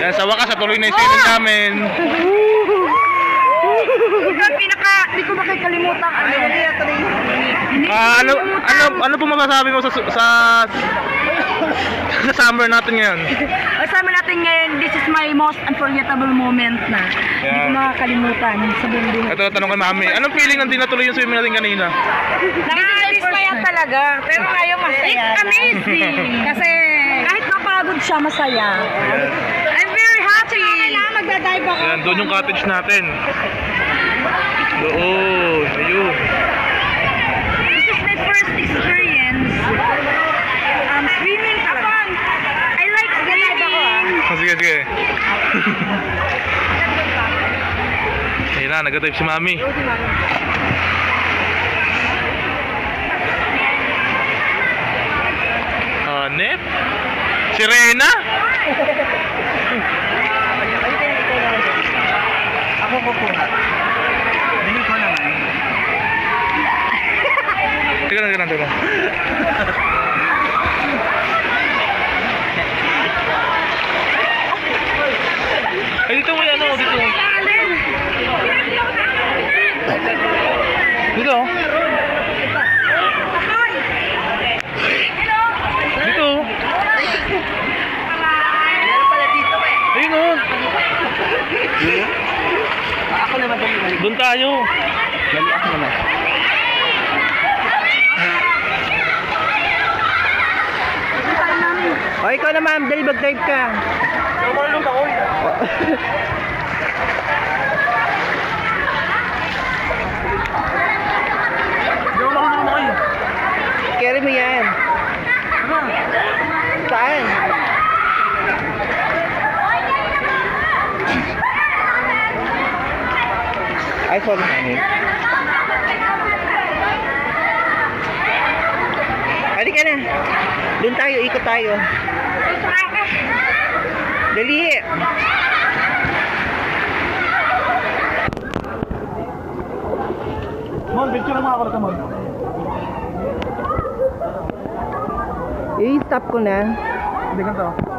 Yan, sa wakas, tuloy na yung swimming namin. Ito ang hindi ko makikalimutan Ano po masasabi mo sa summer natin ngayon? Kasama natin ngayon, this is my most unforgettable moment na hindi ko makakalimutan sa buong buhay. Ito, tanong kay Mami, anong feeling nang di natuloy yung swimming natin kanina? Nakaka-inspire talaga, pero ngayon masaya. It's amazing! Kasi kahit napagod siya, masaya. I'm very happy! Kailangan magdadive ako. Yan, doon yung cottage natin. Doon, ayun. This is my first experience. Swimming talaga. I like swimming. Sige, sige. Ayun na, nag-dive si Mami. Hanep? Si Rena? Ako po po. Hindi ko naman. Teka lang. Ay, dito mo yan, dito. Dito. Dito. Meron pala dito eh. Ayun o. Ako naman dali. Doon tayo. Dali ako naman. O ikaw na ma'am, dali mag-dive ka. Marunong ako. Carry mo yan. Saan? Ay, sorry honey. Halika na. Doon tayo, ikot tayo. Dali. Mon, picture na mga ako Mon. I-stop ko na. Hindi ganito.